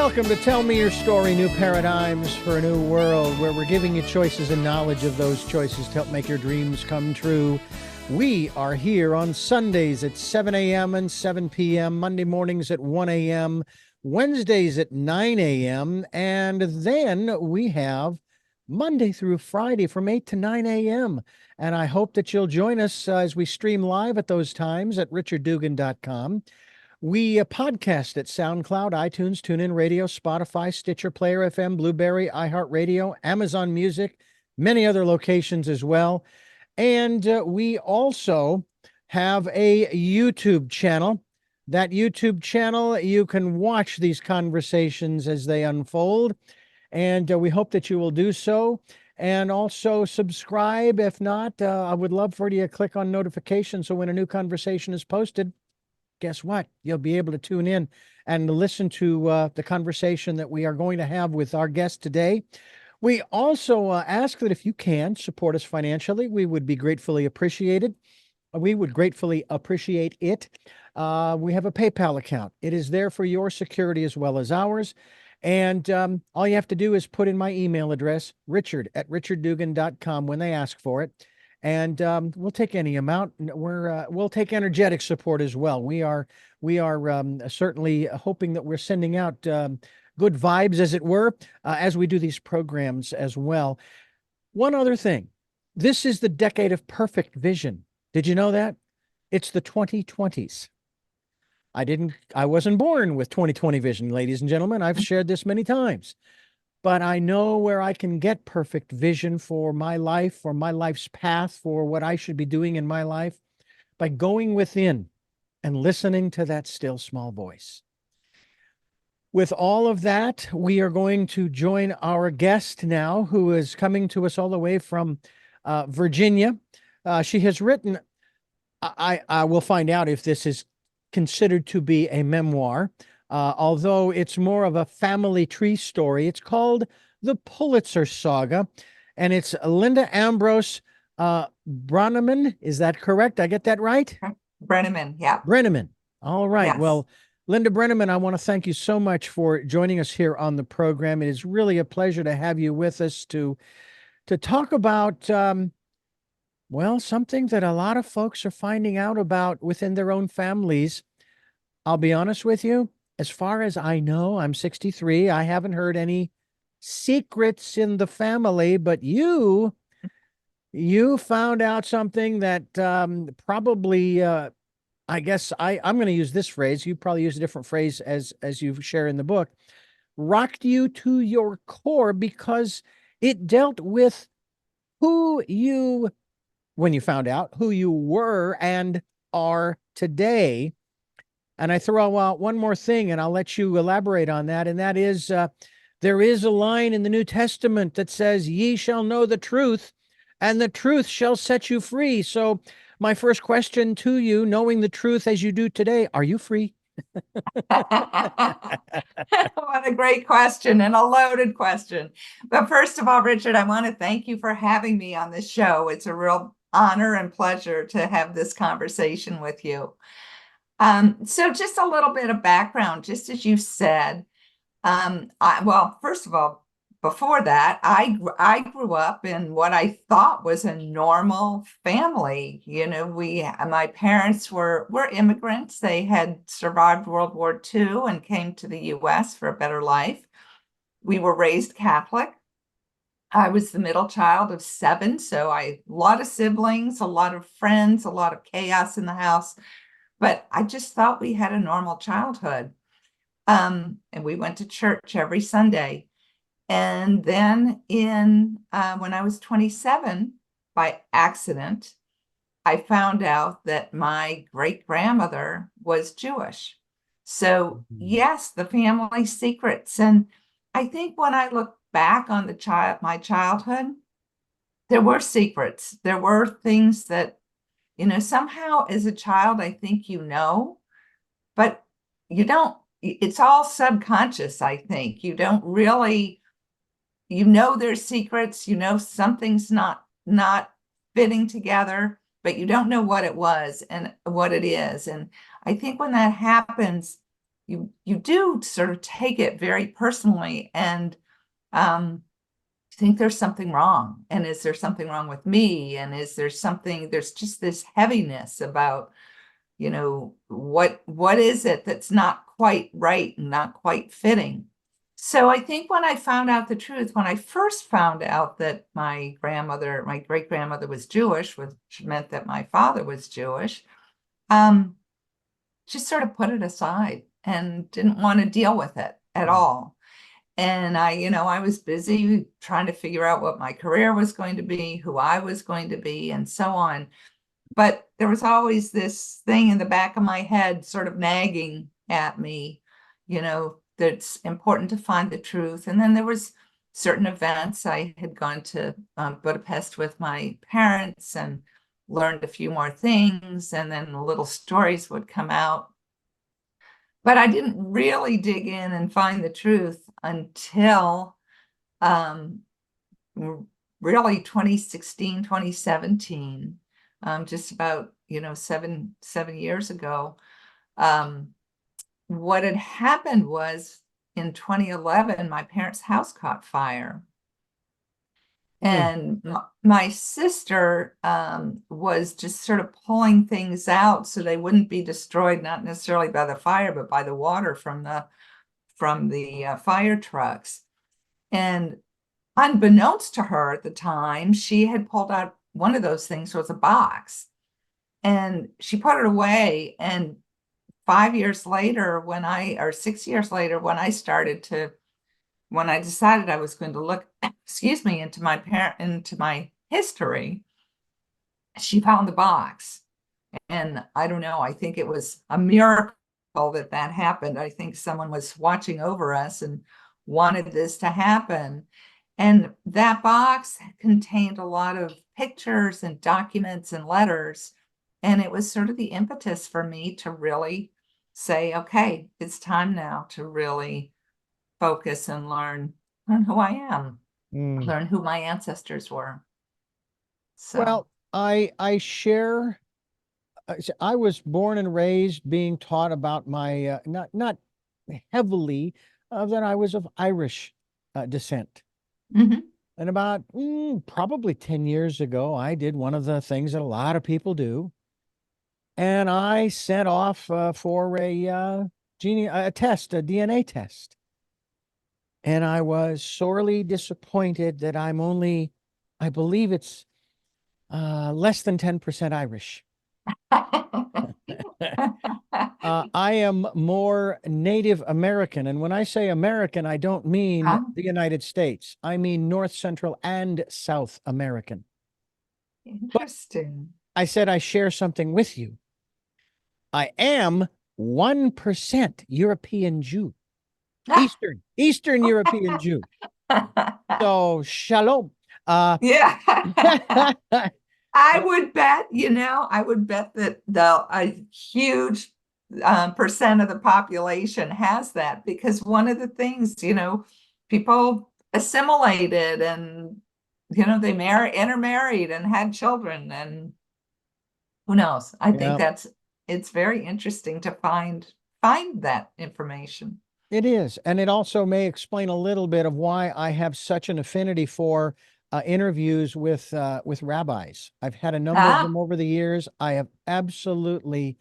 Welcome to Tell Me Your Story, New Paradigms for a New World, where we're giving you choices and knowledge of those choices to help make your dreams come true. We are here on Sundays at 7 a.m. and 7 p.m., Monday mornings at 1 a.m., Wednesdays at 9 a.m., and then we have Monday through Friday from 8 to 9 a.m., and I hope that you'll join us as we stream live at those times at richarddugan.com. We podcast at SoundCloud, iTunes, TuneIn Radio, Spotify, Stitcher, Player FM, Blueberry, iHeartRadio, Amazon Music, many other locations as well. And we also have a YouTube channel. That YouTube channel, you can watch these conversations as they unfold. And we hope that you will do so. And also subscribe. If not, I would love for you to click on notifications so when a new conversation is posted, guess what? You'll be able to tune in and listen to the conversation that we are going to have with our guest today. We also ask that if you can support us financially, we would be gratefully appreciated. We would gratefully appreciate it. We have a PayPal account. It is there for your security as well as ours. And all you have to do is put in my email address, richard@richarddugan.com, when they ask for it. And we'll take any amount. We'll take energetic support as well. We are certainly hoping that we're sending out good vibes, as it were, as we do these programs as well. One other thing, this is the decade of perfect vision. Did you know that? It's the 2020s. I wasn't born with 2020 vision, ladies and gentlemen. I've shared this many times. But I know where I can get perfect vision for my life, for my life's path, for what I should be doing in my life, by going within and listening to that still small voice. With all of that, we are going to join our guest now, who is coming to us all the way from Virginia. She has written, I will find out if this is considered to be a memoir, although it's more of a family tree story. It's called The Politzer Saga, and it's LindaAmbrus Broenniman. Is that correct? I get that right? Broenniman, yeah. Broenniman. All right. Yes. Well, Linda Broenniman, I want to thank you so much for joining us here on the program. It is really a pleasure to have you with us to talk about, something that a lot of folks are finding out about within their own families. I'll be honest with you. As far as I know, I'm 63. I haven't heard any secrets in the family, but you found out something that probably, I guess I'm going to use this phrase. You probably use a different phrase as you share in the book, rocked you to your core because it dealt with when you found out who you were and are today. And I throw out one more thing, and I'll let you elaborate on that. And that is, there is a line in the New Testament that says, ye shall know the truth, and the truth shall set you free. So my first question to you, knowing the truth as you do today, are you free? What a great question and a loaded question. But first of all, Richard, I want to thank you for having me on this show. It's a real honor and pleasure to have this conversation with you. So just a little bit of background, just as you said. First of all, before that, I grew up in what I thought was a normal family. You know, my parents were immigrants. They had survived World War II and came to the U.S. for a better life. We were raised Catholic. I was the middle child of 7, so a lot of siblings, a lot of friends, a lot of chaos in the house. But I just thought we had a normal childhood. And we went to church every Sunday. And then when I was 27, by accident, I found out that my great-grandmother was Jewish. So yes, the family secrets. And I think when I look back on my childhood, there were secrets. There were things that, somehow as a child, I think but you don't, it's all subconscious, I think. You don't really, there's secrets, something's not fitting together, but you don't know what it was and what it is. And I think when that happens, you do sort of take it very personally, and think there's something wrong. And is there something wrong with me? And is there something, there's just this heaviness about, what is it that's not quite right and not quite fitting? So I think when I found out the truth, when I first found out that my great grandmother was Jewish, which meant that my father was Jewish, just sort of put it aside and didn't want to deal with it at all. And I was busy trying to figure out what my career was going to be, who I was going to be, and so on. But there was always this thing in the back of my head sort of nagging at me, that's important to find the truth. And then there was certain events. I had gone to Budapest with my parents and learned a few more things, and then little stories would come out. But I didn't really dig in and find the truth until really 2016, 2017, just about, 7 years ago. What had happened was in 2011, my parents' house caught fire. And my sister was just sort of pulling things out so they wouldn't be destroyed, not necessarily by the fire, but by the water from the fire trucks. And unbeknownst to her at the time, she had pulled out one of those things, was a box, and she put it away. And 6 years later, when I decided I was going to look, into my history, she found the box. And I don't know, I think it was a miracle that happened. I think someone was watching over us and wanted this to happen. And that box contained a lot of pictures and documents and letters. And it was sort of the impetus for me to really say, okay, it's time now to really focus and learn who I am, learn who my ancestors were. So. Well, I share. I was born and raised being taught about my not heavily that I was of Irish descent. Mm-hmm. And about probably 10 years ago, I did one of the things that a lot of people do. And I sent off for a DNA test. And I was sorely disappointed that I believe it's less than 10% Irish. I am more Native American. And when I say American, I don't mean the United States. I mean North, Central, and South American. Interesting. But I said I share something with you. I am 1% European Jew. Eastern European Jew. So shalom. Yeah. I would bet that a huge percent of the population has that, because one of the things, people assimilated and, they intermarried and had children, and who knows? I think it's very interesting to find that information. It is. And it also may explain a little bit of why I have such an affinity for interviews with rabbis. I've had a number of them over the years. I have absolutely,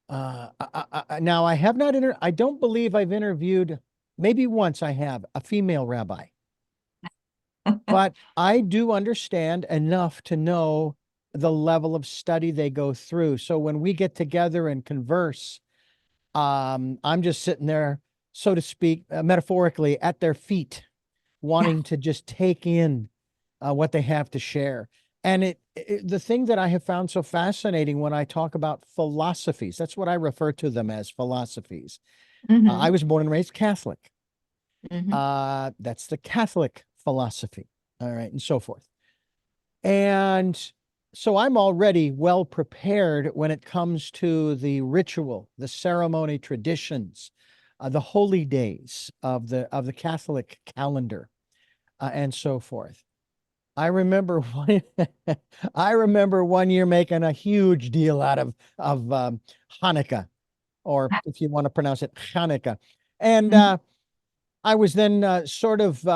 now I have not, I don't believe I've interviewed, maybe once I have, a female rabbi. But I do understand enough to know the level of study they go through. So when we get together and converse, I'm just sitting there, so to speak, metaphorically, at their feet, wanting to just take in what they have to share. And the thing that I have found so fascinating when I talk about philosophies, that's what I refer to them as, philosophies. Mm-hmm. I was born and raised Catholic. Mm-hmm. That's the Catholic philosophy. All right, and so forth. And so I'm already well prepared when it comes to the ritual, the ceremony traditions, the holy days of the Catholic calendar, and so forth. I remember one year making a huge deal out of Hanukkah, or if you want to pronounce it, Hanukkah. And Mhm. I was then sort of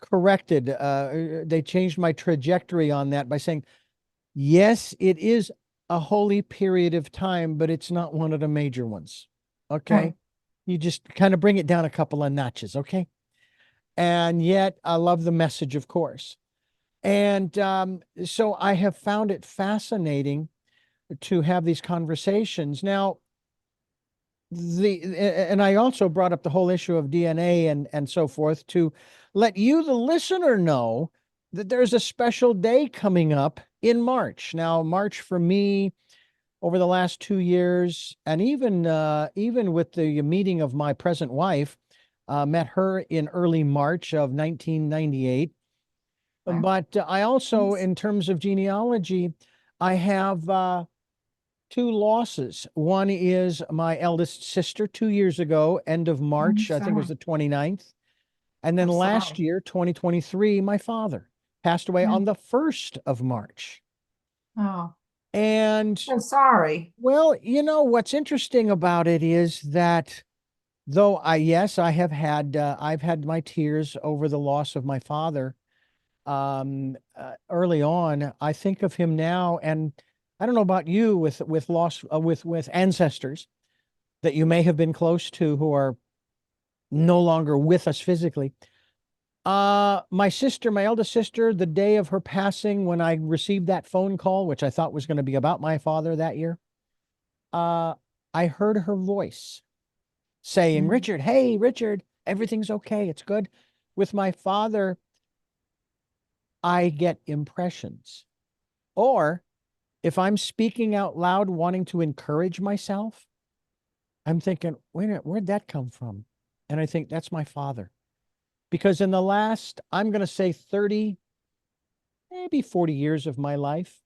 corrected. They changed my trajectory on that by saying, yes, it is a holy period of time, but it's not one of the major ones. Okay. Right. You just kind of bring it down a couple of notches. Okay. And yet I love the message, of course. And so I have found it fascinating to have these conversations. Now, and I also brought up the whole issue of DNA and so forth to let you, the listener, know that there's a special day coming up in March. Now, March for me over the last 2 years, and even with the meeting of my present wife, met her in early March of 1998. Wow. But I also, Yes. in terms of genealogy, I have two losses. One is my eldest sister 2 years ago, end of I'm March, I think it was sorry. the 29th. And then I'm last sorry. year, 2023, my father passed away Yeah. on the 1st of March. Oh, And so sorry. well, what's interesting about it is that though yes, I've had my tears over the loss of my father early on. I think of him now, and I don't know about you with loss with ancestors that you may have been close to who are no longer with us physically. My sister, my eldest sister, the day of her passing, when I received that phone call, which I thought was going to be about my father that year, uh, I heard her voice saying, Mm. Richard, hey, Richard, everything's okay. It's good. With my father, I get impressions. Or if I'm speaking out loud, wanting to encourage myself, I'm thinking, wait a minute, where'd that come from? And I think that's my father. Because in the last, I'm going to say 30, maybe 40 years of my life,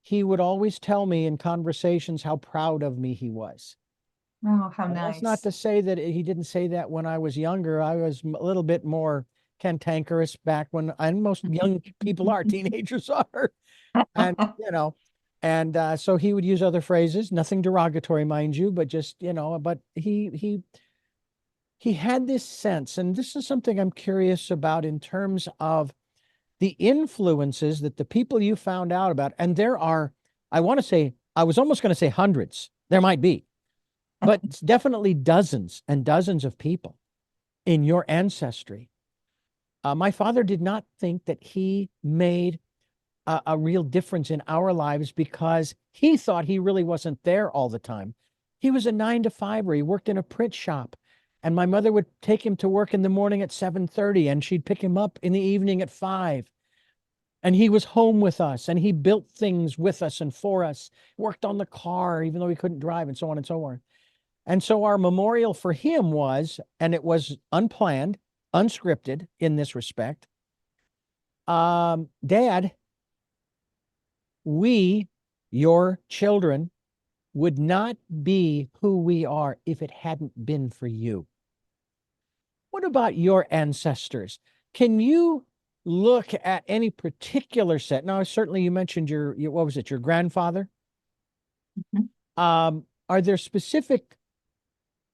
he would always tell me in conversations how proud of me he was. Oh, how And that's not nice. to say that he didn't say that when I was younger. I was a little bit more cantankerous back when, and most young people are, teenagers are. And, so he would use other phrases, nothing derogatory, mind you, but just, but he had this sense, and this is something I'm curious about in terms of the influences that the people you found out about, and there are, I want to say, I was almost going to say hundreds, there might be, but it's definitely dozens and dozens of people in your ancestry. My father did not think that he made a real difference in our lives because he thought he really wasn't there all the time. He was a 9 to 5er. He worked in a print shop, and my mother would take him to work in the morning at 7:30, and she'd pick him up in the evening at 5. And he was home with us, and he built things with us and for us, worked on the car, even though he couldn't drive, and so on and so on. And so our memorial for him was, and it was unplanned, unscripted in this respect. Dad, we, your children, would not be who we are if it hadn't been for you. What about your ancestors? Can you look at any particular set? Now, certainly you mentioned your what was it, your grandfather? Mhm. Are there specific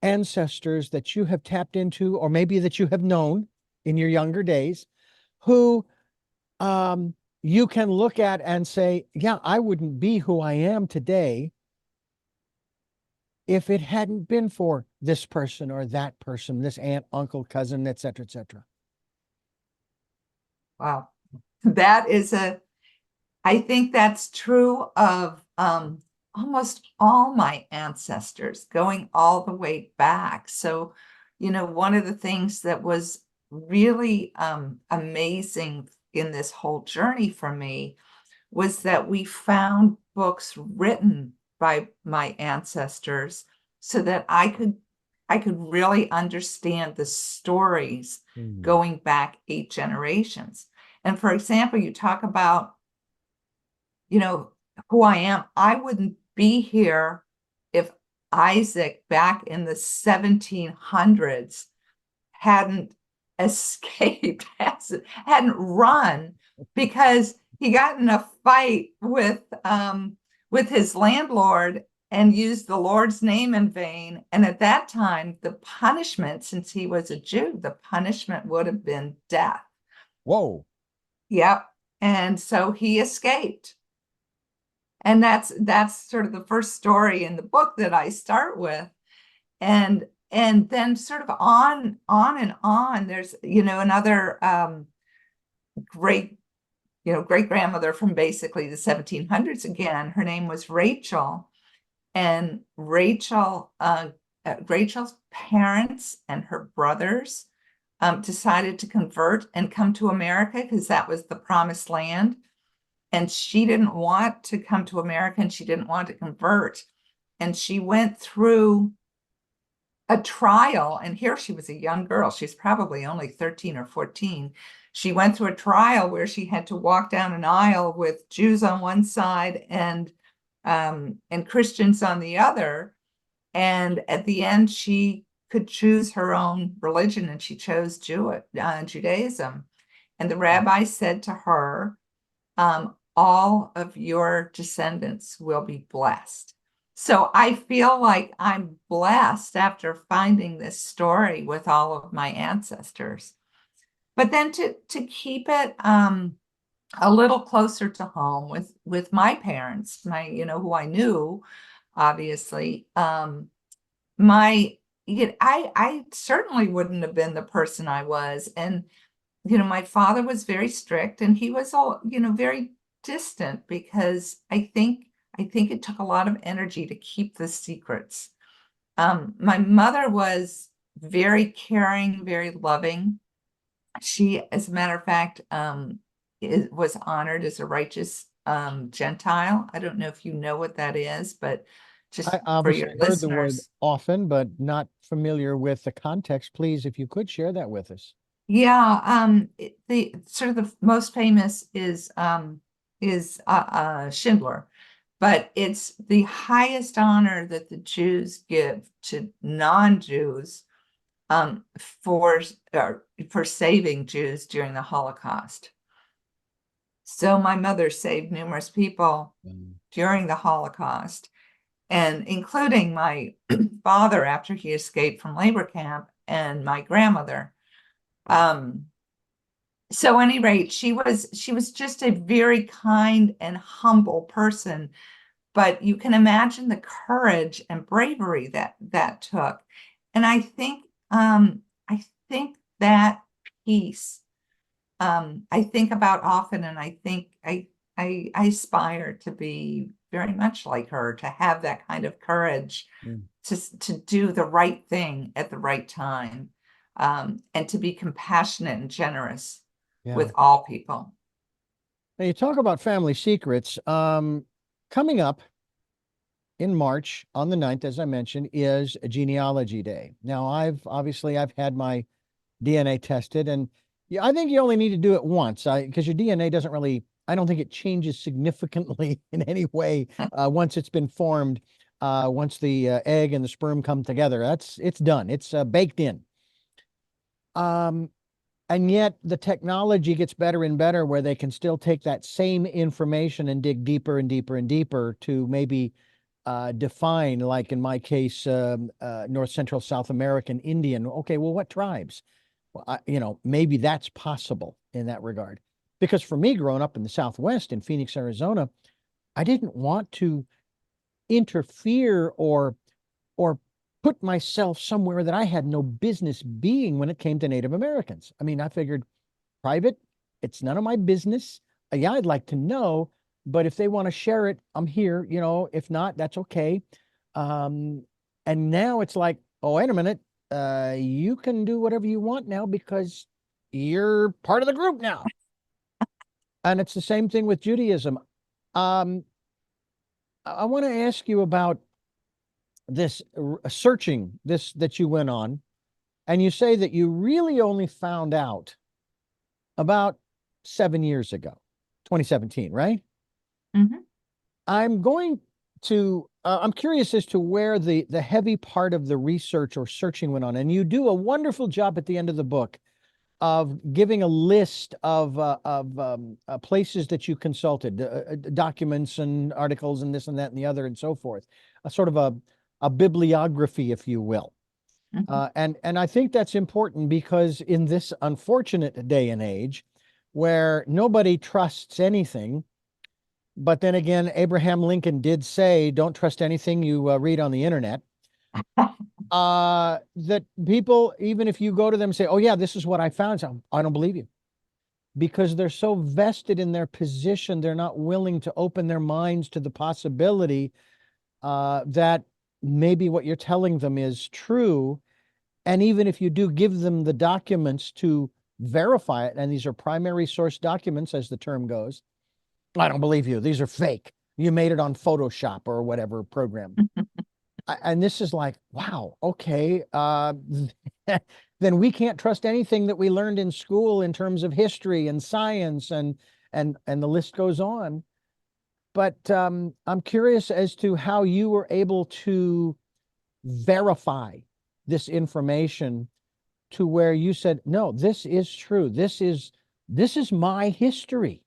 ancestors that you have tapped into, or maybe that you have known in your younger days, who you can look at and say, yeah, I wouldn't be who I am today if it hadn't been for this person or that person, this aunt, uncle, cousin, et cetera, et cetera. Wow. That is I think that's true of almost all my ancestors going all the way back. So, one of the things that was really amazing in this whole journey for me was that we found books written by my ancestors so that I could really understand the stories Hmm. going back 8 generations. And for example, you talk about, you know, who I am. I wouldn't be here if Isaac back in the 1700s hadn't escaped, hadn't run because he got in a fight with with his landlord and used the Lord's name in vain. And at that time, the punishment, since he was a Jew, the punishment would have been death. Whoa. Yep. And so he escaped. And that's sort of the first story in the book that I start with. And then sort of on and on, there's, another great grandmother from basically the 1700s again. Her name was Rachel. And Rachel's parents and her brothers decided to convert and come to America because that was the promised land. And she didn't want to come to America and she didn't want to convert. And she went through a trial. And here she was a young girl. She's probably only 13 or 14. She went through a trial where she had to walk down an aisle with Jews on one side and Christians on the other. And at the end, she could choose her own religion, and she chose Judaism. And the rabbi said to her, all of your descendants will be blessed. So I feel like I'm blessed after finding this story with all of my ancestors. But then to keep it a little closer to home with my parents, who I knew, obviously, I certainly wouldn't have been the person I was. And, my father was very strict and he was very distant because I think it took a lot of energy to keep the secrets. My mother was very caring, very loving. She, as a matter of fact, was honored as a righteous Gentile. I don't know if you know what that is, but just I for your obviously heard the word listeners. often, but not familiar with the context. Please, if you could share that with us. Yeah, the sort of the most famous is Schindler, but it's the highest honor that the Jews give to non-Jews for saving Jews during the Holocaust. So my mother saved numerous people during the Holocaust, and including my father after he escaped from labor camp, and my grandmother. So at any rate, she was just a very kind and humble person, but you can imagine the courage and bravery that took. And I think that piece I think about often, and I think I aspire to be very much like her, to have that kind of courage to do the right thing at the right time, and to be compassionate and generous with all people. Now you talk about family secrets. Coming up in March on the 9th, as I mentioned, is a Genealogy Day. Now I've had my DNA tested, and I think you only need to do it once because your DNA doesn't really, I don't think it changes significantly in any way once it's been formed, once the egg and the sperm come together. It's done. It's baked in. And yet the technology gets better and better where they can still take that same information and dig deeper and deeper and deeper to maybe define, like in my case, North Central South American Indian. Okay, well, what tribes? Well, maybe that's possible in that regard. Because for me, growing up in the Southwest in Phoenix, Arizona, I didn't want to interfere or put myself somewhere that I had no business being when it came to Native Americans. I mean, I figured private, it's none of my business. Yeah, I'd like to know, but if they want to share it, I'm here. If not, that's okay. And now it's like, oh, wait a minute. You can do whatever you want now because you're part of the group now. And it's the same thing with Judaism. I want to ask you about this searching that you went on, and you say that you really only found out about 7 years ago, 2017, right? Mm-hmm. I'm curious as to where the heavy part of the research or searching went on, and you do a wonderful job at the end of the book of giving a list of places that you consulted, documents and articles and this and that and the other and so forth, a sort of a bibliography, if you will. And I think that's important because in this unfortunate day and age where nobody trusts anything, but then again, Abraham Lincoln did say, don't trust anything you read on the internet. That people, even if you go to them and say, oh yeah, this is what I found, so I don't believe you. Because they're so vested in their position, they're not willing to open their minds to the possibility that maybe what you're telling them is true. And even if you do give them the documents to verify it, and these are primary source documents, as the term goes, I don't believe you. These are fake. You made it on Photoshop or whatever program. And this is like, wow, okay. Then we can't trust anything that we learned in school in terms of history and science and the list goes on. But I'm curious as to how you were able to verify this information to where you said, no, this is true. This is my history.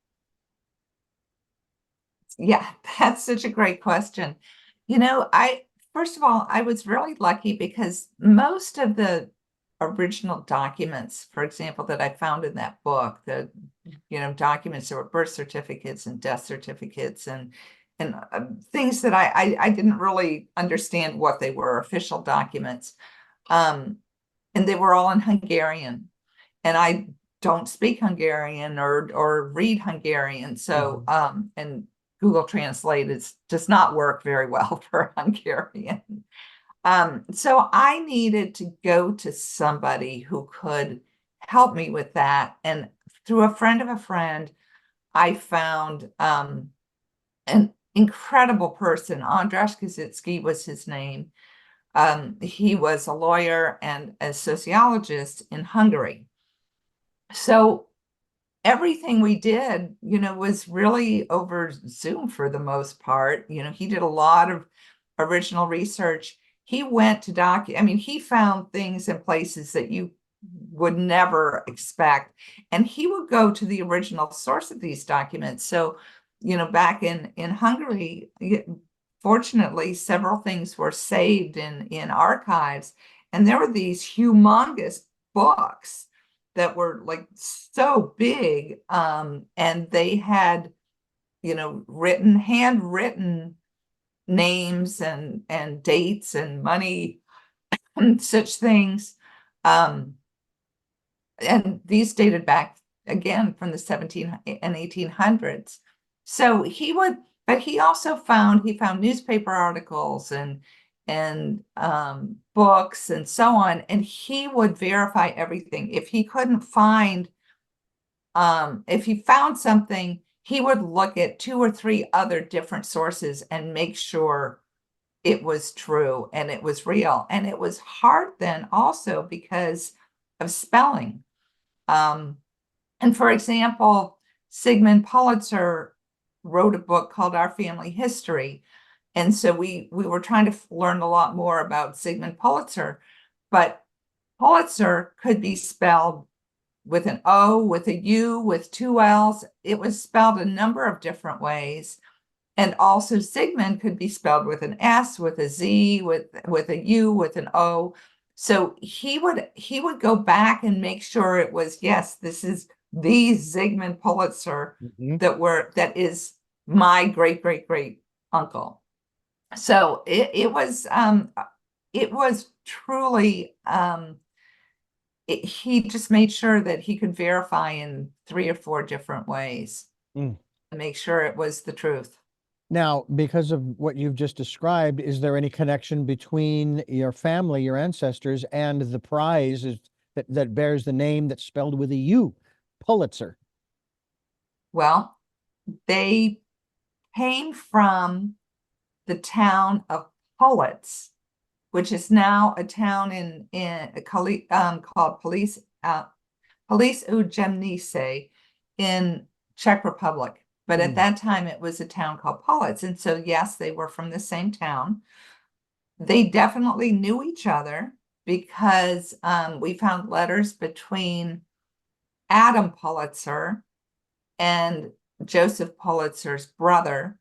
Yeah, that's such a great question. First of all, I was really lucky because most of the original documents, for example, that I found in that book, the documents that were birth certificates and death certificates and things that I didn't really understand what they were, official documents, and they were all in Hungarian, and I don't speak Hungarian or read Hungarian, so and Google Translate does not work very well for Hungarian. So I needed to go to somebody who could help me with that. And through a friend of a friend, I found an incredible person. András Kazitsky was his name. He was a lawyer and a sociologist in Hungary. So everything we did, was really over Zoom for the most part. He did a lot of original research. He went to he found things in places that you would never expect. And he would go to the original source of these documents. So, back in Hungary, fortunately, several things were saved in archives. And there were these humongous books that were like so big, and they had handwritten names and dates and money and such things, and these dated back again from the 17 and 1800s. So he also found newspaper articles and books and so on, and he would verify everything. If he couldn't find, if he found something, he would look at 2 or 3 other different sources and make sure it was true and it was real. And it was hard then also because of spelling. And for example, Sigmund Politzer wrote a book called Our Family History. And so we were trying to learn a lot more about Sigmund Politzer, but Politzer could be spelled with an O, with a U, with 2 L's. It was spelled a number of different ways. And also Sigmund could be spelled with an S, with a Z, with a U, with an O. So he would go back and make sure it was, yes, this is the Sigmund Politzer that is my great uncle. So it was truly, he just made sure that he could verify in 3 or 4 different ways to make sure it was the truth. Now, because of what you've just described, is there any connection between your family, your ancestors, and the prize that bears the name that's spelled with a U, Pulitzer? Well, they came from the town of Politz, which is now a town called Politzer in Czech Republic. But at that time, it was a town called Politz. And so, yes, they were from the same town. They definitely knew each other because we found letters between Adam Politzer and Joseph Pulitzer's brother,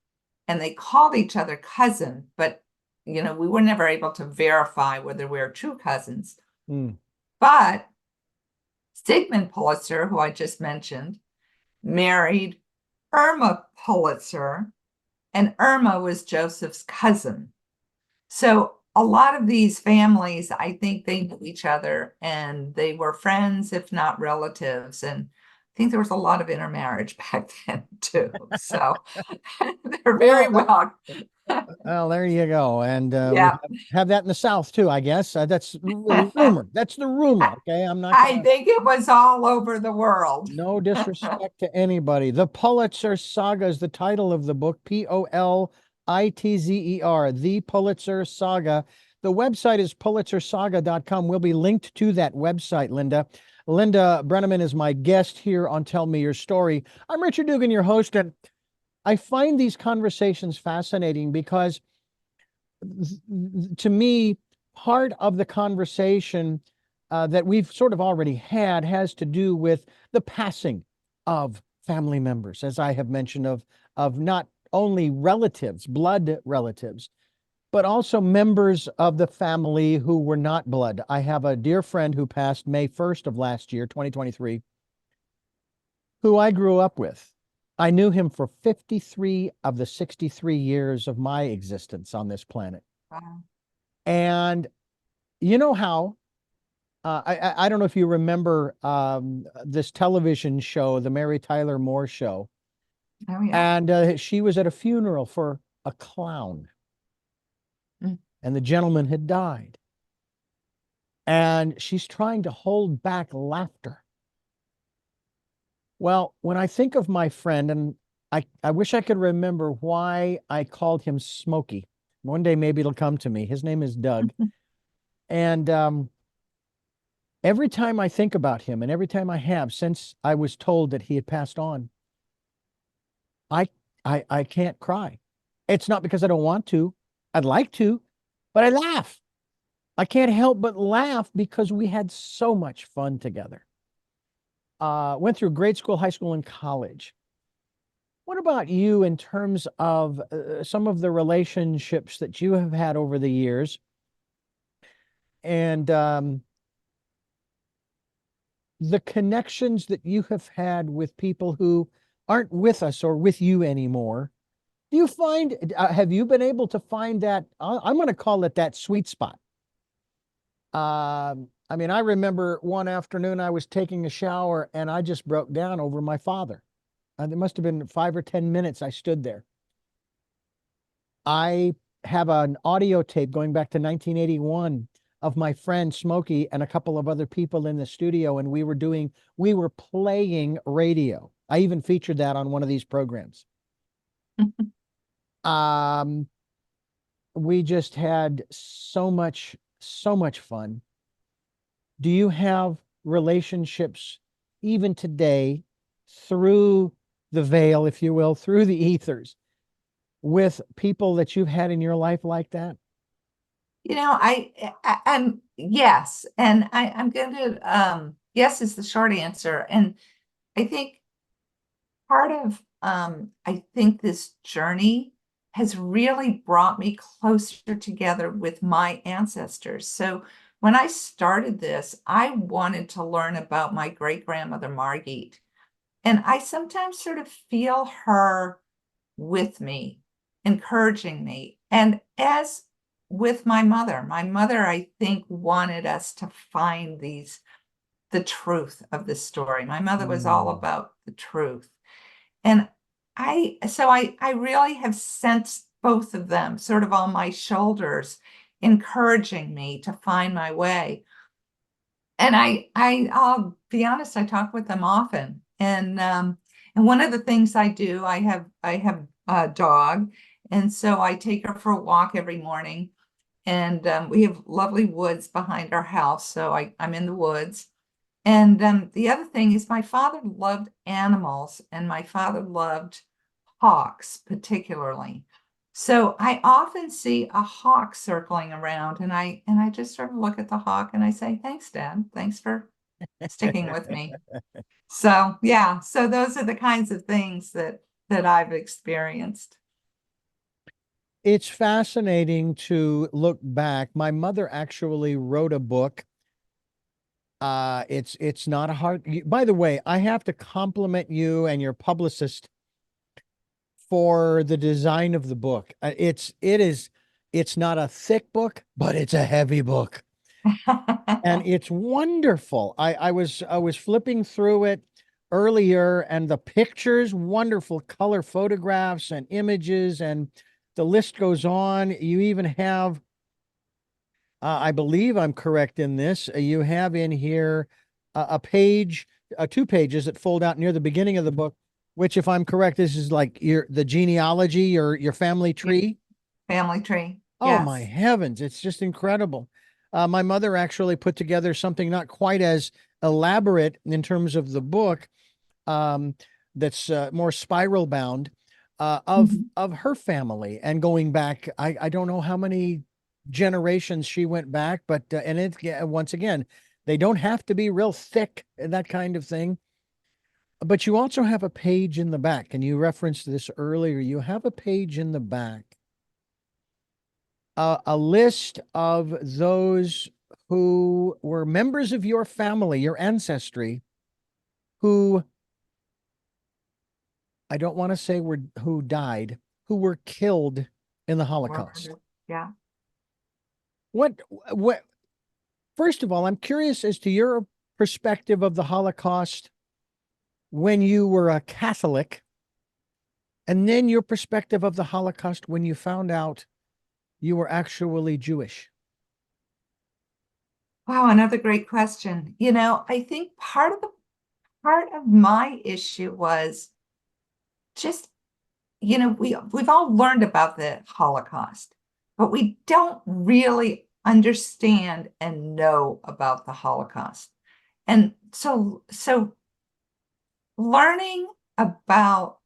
and they called each other cousin, but we were never able to verify whether we were true cousins. But Sigmund Politzer, who I just mentioned, married Irma Politzer, and Irma was Joseph's cousin. So a lot of these families, I think they knew each other and they were friends, if not relatives. And I think there was a lot of intermarriage back then too. So they're very well. Well, there you go. And Yeah. we have that in the South too, I guess. That's the rumor. That's the rumor. Okay. I think it was all over the world. No disrespect to anybody. The Politzer Saga is the title of the book, Politzer, The Politzer Saga. The website is pulitzersaga.com. We'll be linked to that website, Linda. Linda Broenniman is my guest here on Tell Me Your Story. I'm Richard Dugan, your host, and I find these conversations fascinating because to me, part of the conversation that we've sort of already had has to do with the passing of family members, as I have mentioned, of not only relatives, blood relatives, but also members of the family who were not blood. I have a dear friend who passed May 1st of last year, 2023, who I grew up with. I knew him for 53 of the 63 years of my existence on this planet. Wow. And you know how, I don't know if you remember this television show, the Mary Tyler Moore Show. Oh, yeah. And she was at a funeral for a clown. And the gentleman had died. And she's trying to hold back laughter. Well, when I think of my friend, and I wish I could remember why I called him Smokey. One day maybe it'll come to me. His name is Doug. And every time I think about him, and every time I have since I was told that he had passed on, I can't cry. It's not because I don't want to. I'd like to, but I laugh. I can't help but laugh because we had so much fun together. Went through grade school, high school, and college. What about you in terms of some of the relationships that you have had over the years? And the connections that you have had with people who aren't with us or with you anymore. Do you find, have you been able to find that, I'm going to call it that sweet spot? I mean, I remember one afternoon I was taking a shower and I just broke down over my father. There must have been 5 or 10 minutes I stood there. I have an audio tape going back to 1981 of my friend Smokey and a couple of other people in the studio, and we were playing radio. I even featured that on one of these programs. We just had so much fun. Do you have relationships even today through the veil, if you will, through the ethers, with people that you've had in your life like that? I'm yes, and I'm going to yes is the short answer, and I think part of I think this journey has really brought me closer together with my ancestors. So when I started this, I wanted to learn about my great-grandmother Margit, and I sometimes sort of feel her with me, encouraging me, and as with my mother, I think wanted us to find the truth of the story. My mother was all about the truth. And I really have sensed both of them sort of on my shoulders, encouraging me to find my way. And I'll be honest, I talk with them often. And one of the things I do, I have a dog, and so I take her for a walk every morning. And we have lovely woods behind our house, so I'm in the woods. And the other thing is my father loved animals, and my father loved hawks particularly. So I often see a hawk circling around, and I just sort of look at the hawk and I say, "Thanks, Dad. Thanks for sticking with me. So yeah, so those are the kinds of things that I've experienced. It's fascinating to look back. My mother actually wrote a book. It's not a hard. By the way, I have to compliment you and your publicist for the design of the book. It's not a thick book, but it's a heavy book, and it's wonderful. I was flipping through it earlier, and the pictures, wonderful color photographs and images, and the list goes on. You even have, I believe I'm correct in this. You have in here a page, two pages that fold out near the beginning of the book, which, if I'm correct, this is like the genealogy or your family tree. Family tree. Oh my Yes. heavens, it's just incredible. My mother actually put together something not quite as elaborate in terms of the book, um, that's more spiral bound, Mhm. of her family, and going back. I don't know how many generations she went back, but and it, yeah, once again, they don't have to be real thick, that kind of thing. But you also have a page in the back, and you referenced this earlier. You have a page in the back, a list of those who were members of your family, your ancestry, who, I don't want to say who died, who were killed in the Holocaust. Yeah. What, first of all, I'm curious as to your perspective of the Holocaust when you were a Catholic, and then your perspective of the Holocaust when you found out you were actually Jewish. Wow, another great question. I think part of my issue was just, we've all learned about the Holocaust, but we don't really understand and know about the Holocaust. And so learning about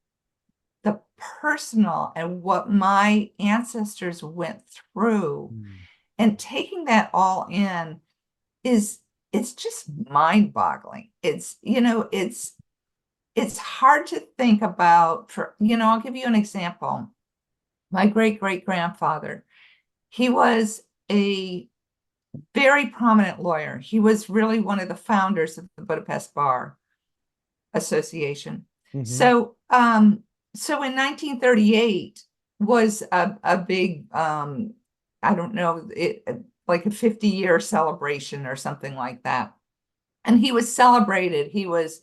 the personal and what my ancestors went through Mm. and taking that all in is it's just mind-boggling. It's hard to think about. I'll give you an example. My great-great-grandfather, he was a very prominent lawyer. He was really one of the founders of the Budapest Bar Association. Mhm. So in 1938 was a big, I don't know, like a 50-year celebration or something like that. And he was celebrated. He was,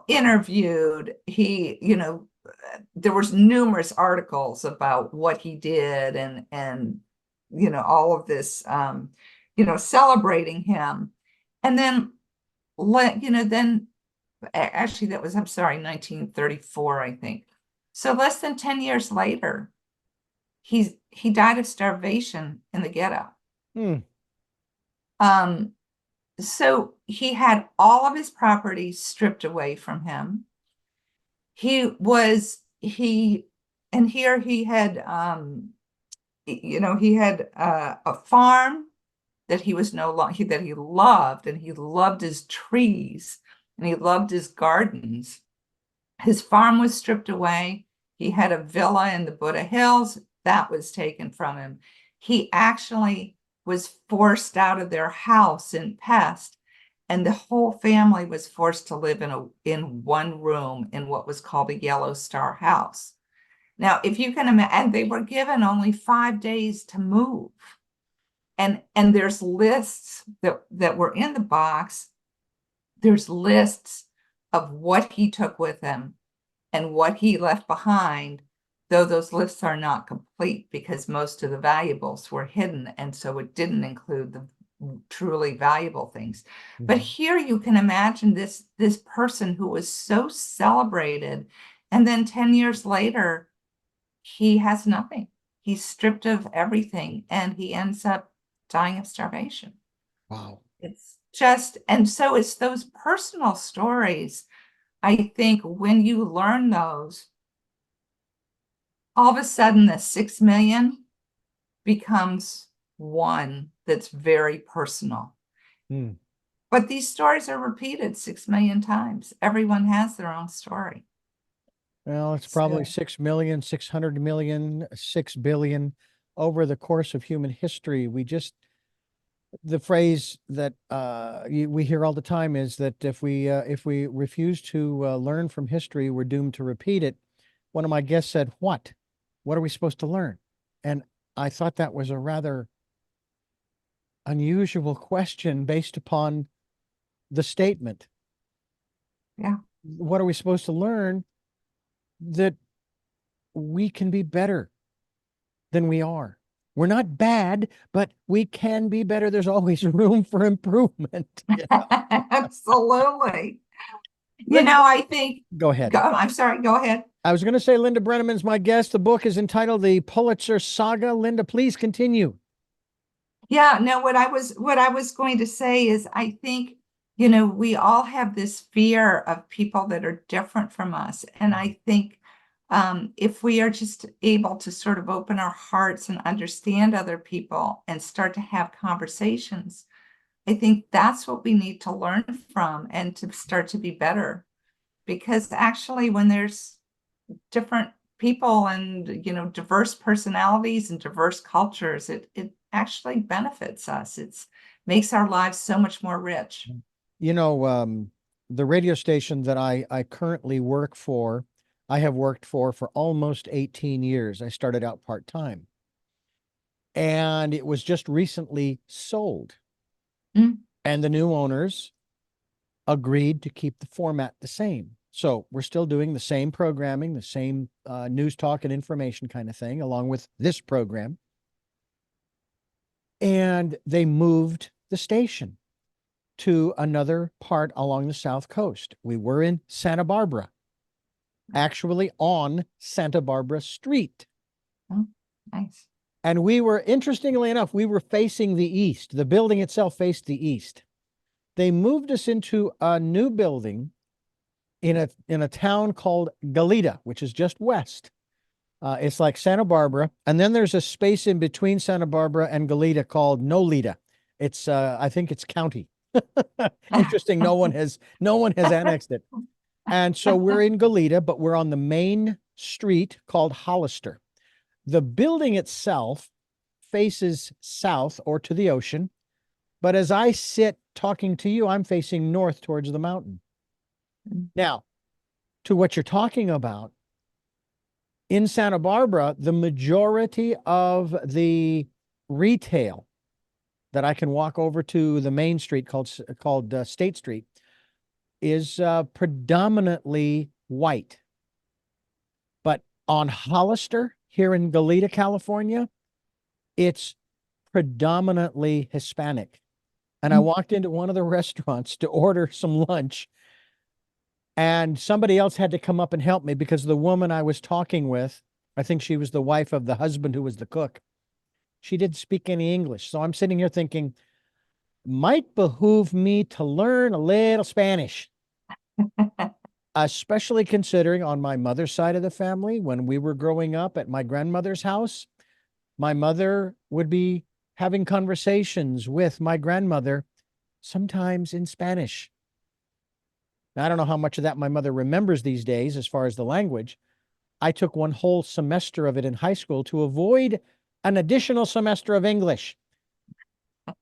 interviewed. There was numerous articles about what he did and all of this, celebrating him. And then then actually that was, I'm sorry, 1934, I think. So less than 10 years later, he died of starvation in the ghetto. Mm. Um, so he had all of his property stripped away from him. He and here he had he had a farm that he was no longer that he loved, and he loved his trees and he loved his gardens. His farm was stripped away. He had a villa in the Buddha Hills that was taken from him. He actually was forced out of their house in Pest, and the whole family was forced to live in one room in what was called a Yellow Star house. Now, if you can imagine, and they were given only 5 days to move. And there's lists that were in the box. There's lists of what he took with him and what he left behind, though those lists are not complete because most of the valuables were hidden, and so it didn't include the truly valuable things. But Mhm. here you can imagine this person who was so celebrated, and then 10 years later, he has nothing. He's stripped of everything, and he ends up dying of starvation. Wow. It's just, and so it's those personal stories. I think when you learn those, all of a sudden the 6 million becomes one that's very personal. Mm. But these stories are repeated 6 million times. Everyone has their own story. Well, it's probably So, 6 million, 600 million, 6 billion over the course of human history. The phrase that we hear all the time is that if we refuse to learn from history, we're doomed to repeat it. One of my guests said, "What? What are we supposed to learn?" And I thought that was a rather unusual question based upon the statement. yeah. What are we supposed to learn? That we can be better than we are. We're not bad, but we can be better. There's always room for improvement. Absolutely. Linda, I think, go ahead. I'm sorry, go ahead. I was going to say Linda Broenniman's my guest. The book is entitled The Politzer Saga. Linda, please continue. Yeah, no, what I was going to say is I think, we all have this fear of people that are different from us. And I think if we are just able to sort of open our hearts and understand other people and start to have conversations, I think that's what we need to learn from and to start to be better. Because actually, when there's different people and diverse personalities and diverse cultures, it actually benefits us. It's makes our lives so much more rich. You know, the radio station that I currently work for, I have worked for almost 18 years. I started out part-time. And it was just recently sold. Mm. And the new owners agreed to keep the format the same. So we're still doing the same programming, the same news, talk, and information kind of thing, along with this program. And they moved the station to another part along the South Coast. We were in Santa Barbara, actually on Santa Barbara Street. Oh, nice. And we were, interestingly enough, we were facing the east. The building itself faced the east. They moved us into a new building in a town called Goleta, which is just west. It's like Santa Barbara, and then there's a space in between Santa Barbara and Goleta called Nolita. It's I think it's county. Interesting. No one has annexed it. And so we're in Goleta, but we're on the main street called Hollister. The building itself faces south or to the ocean, but as I sit talking to you, I'm facing north towards the mountain. Now, to what you're talking about, in Santa Barbara, the majority of the retail that I can walk over to the main street called State Street is predominantly white. But on Hollister here in Goleta, California, it's predominantly Hispanic. And I walked into one of the restaurants to order some lunch, and somebody else had to come up and help me because the woman I was talking with, I think she was the wife of the husband who was the cook, she didn't speak any English. So I'm sitting here thinking, might behoove me to learn a little Spanish, especially considering on my mother's side of the family, when we were growing up at my grandmother's house, my mother would be having conversations with my grandmother, sometimes in Spanish. Now, I don't know how much of that my mother remembers these days as far as the language. I took one whole semester of it in high school to avoid an additional semester of English.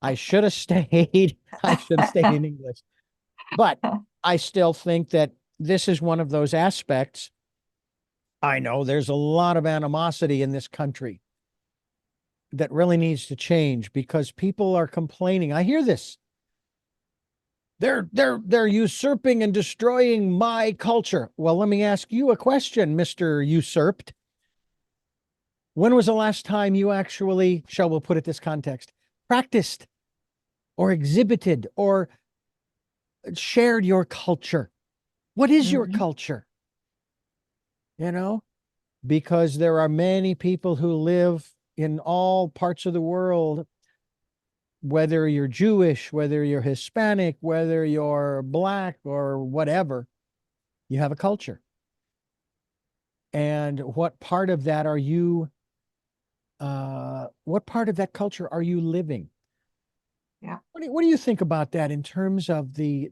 I should have stayed. I should have stayed in English. But I still think that this is one of those aspects. I know there's a lot of animosity in this country that really needs to change because people are complaining. I hear this. They're usurping and destroying my culture. Well, let me ask you a question, Mr. Usurped. When was the last time you actually, shall we put it this context, practiced or exhibited or shared your culture? What is your culture? You know, because there are many people who live in all parts of the world, whether you're Jewish, whether you're Hispanic, whether you're Black or whatever, you have a culture. And what part of that are you, what part of that culture are you living? Yeah. What do you think about that in terms of the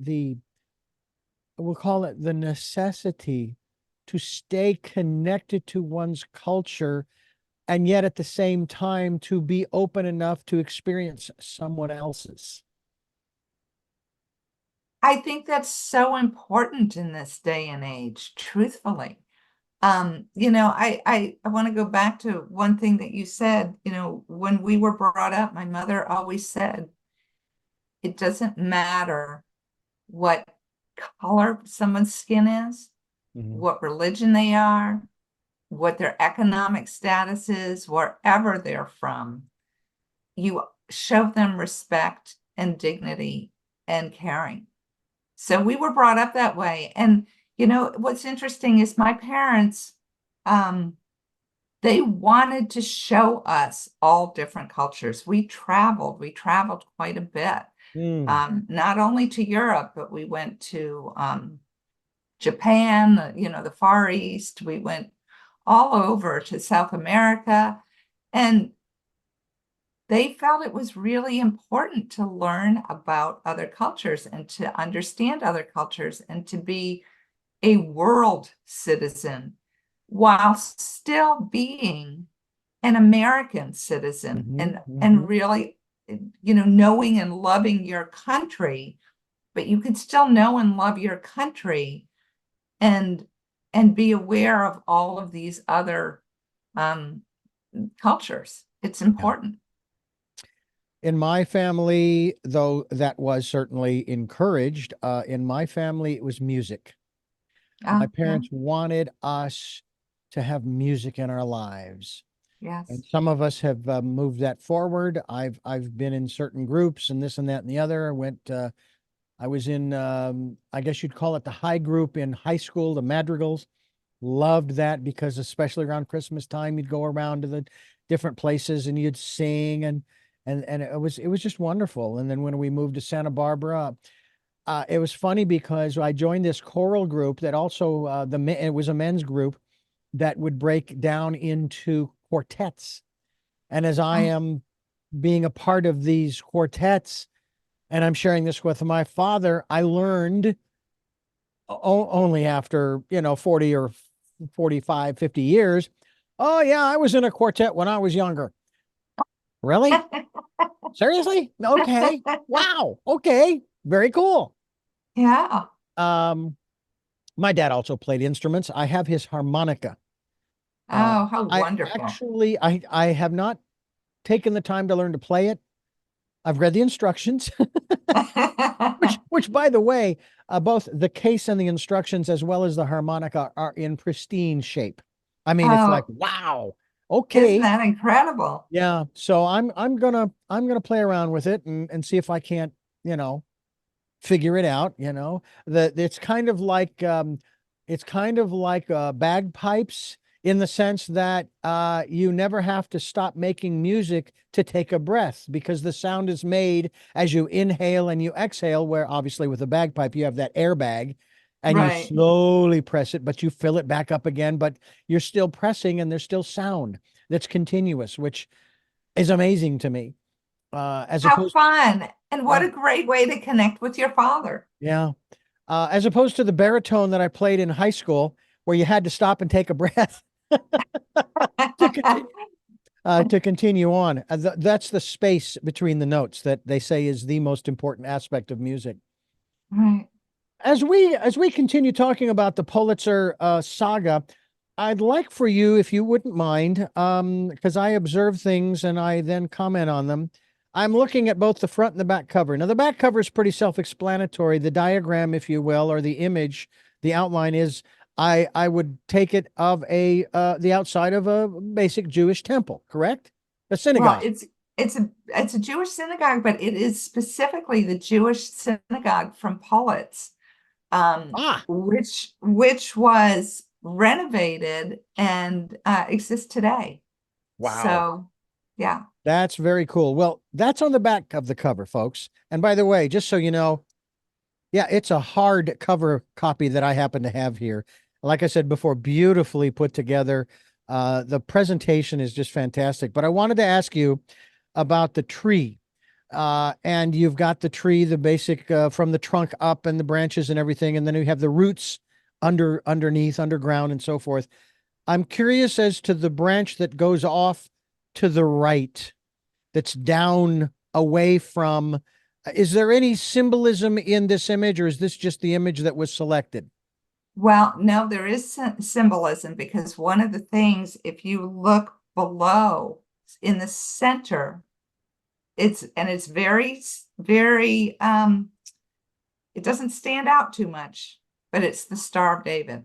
we'll call it the necessity to stay connected to one's culture and yet at the same time to be open enough to experience someone else's? I think that's so important in this day and age, truthfully. I want to go back to one thing that you said. When we were brought up, my mother always said, it doesn't matter what color someone's skin is, Mhm. what religion they are, what their economic status is, wherever they're from. You show them respect and dignity and caring. So we were brought up that way. And what's interesting is my parents, they wanted to show us all different cultures. We traveled quite a bit, Mm. not only to Europe, but we went to Japan, the Far East. We went all over to South America. And they felt it was really important to learn about other cultures and to understand other cultures and to be a world citizen while still being an American citizen Mhm, and mhm. really, knowing and loving your country, but you can still know and love your country and be aware of all of these other um, cultures. It's Yeah. important. In my family, though that was certainly encouraged, in my family, it was music. My Yeah, parents wanted us to have music in our lives. And yes. some of us have moved that forward. I've been in certain groups and this and that and the other. I was in I guess you'd call it the high group in high school, the madrigals. Loved that because especially around Christmas time, you'd go around to the different places and you'd sing and it was just wonderful. And then when we moved to Santa Barbara, it was funny because I joined this choral group that also it was a men's group that would break down into quartets. And as I Oh, am being a part of these quartets, and I'm sharing this with my father, I learned only after, 40 or 45, 50 years. Oh, yeah, I was in a quartet when I was younger. Really? Seriously? Okay. Wow. Okay. Very cool. yeah. Um, my dad also played instruments. I have his harmonica. Uh, Oh, how I wonderful. actually, I have not taken the time to learn to play it. I've read the instructions, which by the way, both the case and the instructions, as well as the harmonica, are in pristine shape. I mean, it's like, Oh, wow, isn't okay, that incredible? yeah. So I'm gonna play around with it and see if I can't, you know, figure it out. That it's kind of like bagpipes in the sense that you never have to stop making music to take a breath because the sound is made as you inhale and you exhale, where obviously with a bagpipe you have that airbag and you Right, slowly press it, but you fill it back up again, but you're still pressing and there's still sound that's continuous, which is amazing to me. As how opposed, fun. And what yeah, a great way to connect with your father. yeah. As opposed to the baritone that I played in high school, where you had to stop and take a breath to continue on. That's the space between the notes that they say is the most important aspect of music. Right. As we continue talking about the Politzer saga, I'd like for you, if you wouldn't mind, because I observe things and I then comment on them. I'm looking at both the front and the back cover. Now, the back cover is pretty self-explanatory. The diagram, if you will, or the image, the outline is I would take it of the outside of a basic Jewish temple, correct? A Well, synagogue. it's a Jewish synagogue, but it is specifically the Jewish synagogue from Politz, Ah, which was renovated and exists today. wow. So, yeah. That's very cool. Well, that's on the back of the cover, folks. And by the way, just so you know, yeah, it's a hard cover copy that I happen to have here. Like I said before, beautifully put together. The presentation is just fantastic. But I wanted to ask you about the tree. And you've got the tree, the basic from the trunk up and the branches and everything, and then you have the roots underneath, underground, and so forth. I'm curious as to the branch that goes off to the right, that's down away from. Is there any symbolism in this image, or is this just the image that was selected? Well, no, there is symbolism, because one of the things, if you look below in the center, it's very, it doesn't stand out too much, but it's the Star of David.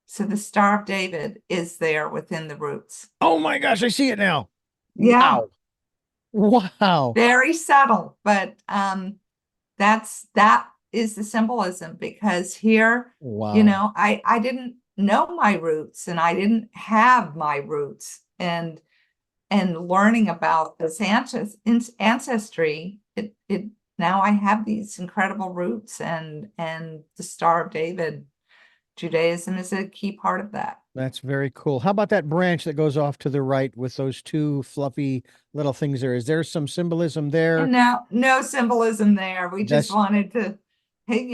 So the Star of David is there within the roots. Oh my gosh, I see it now. Yeah. Wow. Very subtle, but that is the symbolism, because here, Wow. I didn't know my roots, and I didn't have my roots, and learning about this ancestry, it now I have these incredible roots, and the Star of David, Judaism is a key part of that. That's very cool. How about that branch that goes off to the right with those two fluffy little things there? Is there some symbolism there? And now, no symbolism there. We just That's wanted to, hey,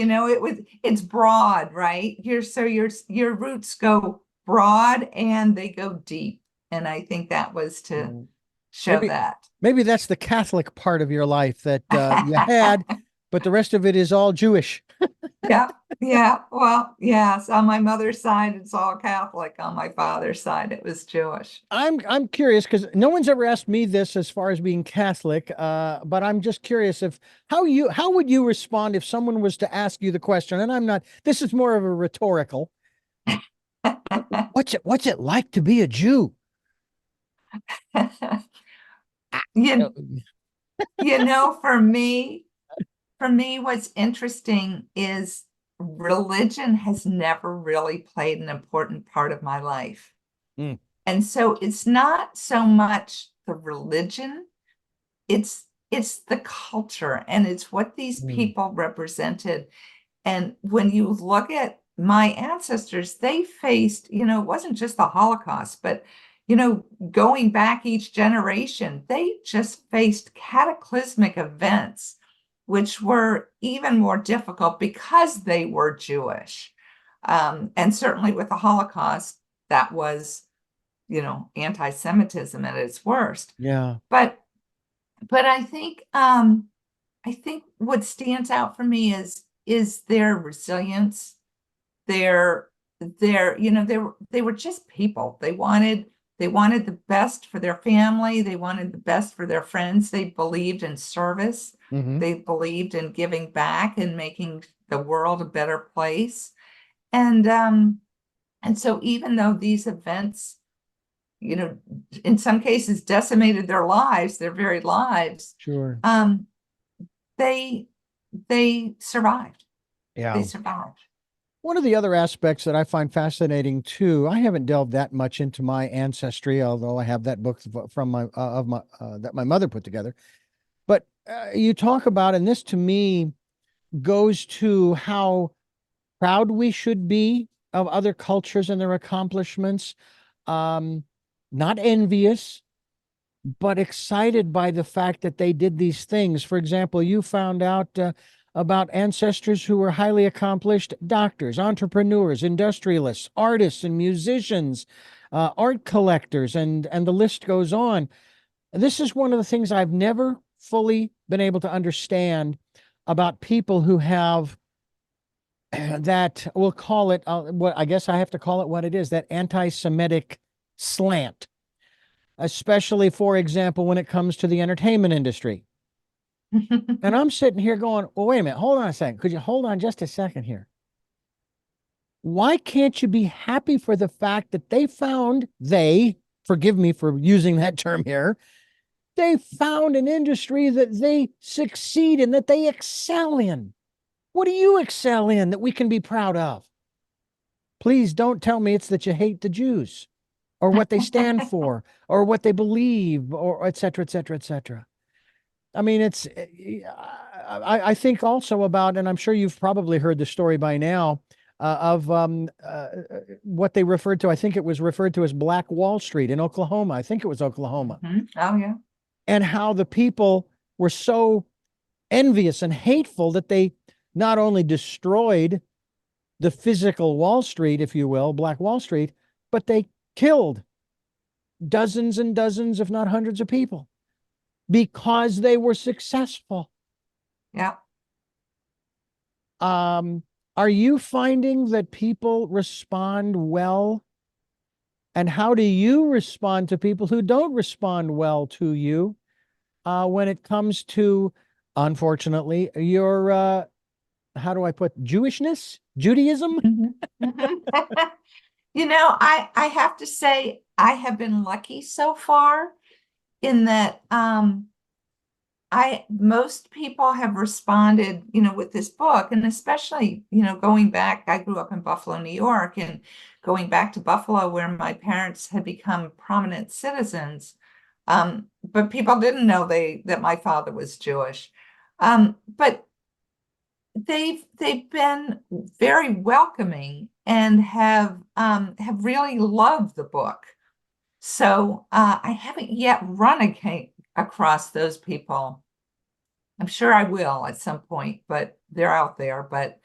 it's broad, right? Your roots go broad and they go deep. And I think that was to show maybe that. maybe that's the Catholic part of your life that you had, but the rest of it is all Jewish. Yeah, yeah. Well, yes. On my mother's side, it's all Catholic. On my father's side, it was Jewish. I'm curious because no one's ever asked me this as far as being Catholic, but I'm just curious if how would you respond if someone was to ask you the question? And I'm not. This is more of a rhetorical. What's it like to be a Jew? You, for me, what's interesting is religion has never really played an important part of my life. Mm. And so it's not so much the religion, it's the culture, and it's what these people represented. And when you look at my ancestors, they faced, it wasn't just the Holocaust, but going back each generation, they just faced cataclysmic events, which were even more difficult because they were Jewish. And certainly with the Holocaust, that was, anti-Semitism at its worst. Yeah. But I think what stands out for me is their resilience. They were just people. They wanted the best for their family. They wanted the best for their friends. They believed in service. Mm-hmm. They believed in giving back and making the world a better place. And so even though these events, in some cases decimated their lives, their very lives, Sure. They survived. Yeah. They survived. One of the other aspects that I find fascinating too, I haven't delved that much into my ancestry, although I have that book from that my mother put together. But you talk about, and this to me goes to how proud we should be of other cultures and their accomplishments. Not envious, but excited by the fact that they did these things. For example, you found out about ancestors who were highly accomplished doctors, entrepreneurs, industrialists, artists, and musicians, art collectors, and the list goes on. This is one of the things I've never fully been able to understand about people who have that, we'll call it, what I guess I have to call it what it is, that anti-Semitic slant, especially, for example, when it comes to the entertainment industry. And I'm sitting here going, well, wait a minute, hold on a second. Could you hold on just a second here? Why can't you be happy for the fact that forgive me for using that term here, they found an industry that they succeed in, that they excel in? What do you excel in that we can be proud of? Please don't tell me it's that you hate the Jews or what they stand for or what they believe, or et cetera, et cetera, et cetera. I mean, I think also about, and I'm sure you've probably heard the story by now, of what they referred to, I think it was referred to as Black Wall Street in Oklahoma. I think it was Oklahoma. Mm-hmm. Oh, yeah. and how the people were so envious and hateful that they not only destroyed the physical Wall Street, if you will, Black Wall Street, but they killed dozens and dozens, if not hundreds of people because they were successful. Yeah. Are you finding that people respond well? And how do you respond to people who don't respond well to you when it comes to, unfortunately, your, how do I put, Jewishness, Judaism? You know, I have to say I have been lucky so far in that most people have responded, you know, with this book, and especially, you know, going back, I grew up in Buffalo, New York, and going back to Buffalo where my parents had become prominent citizens. But people didn't know that my father was Jewish. But they've been very welcoming and have really loved the book. So I haven't yet run across those people. I'm sure I will at some point, but they're out there. But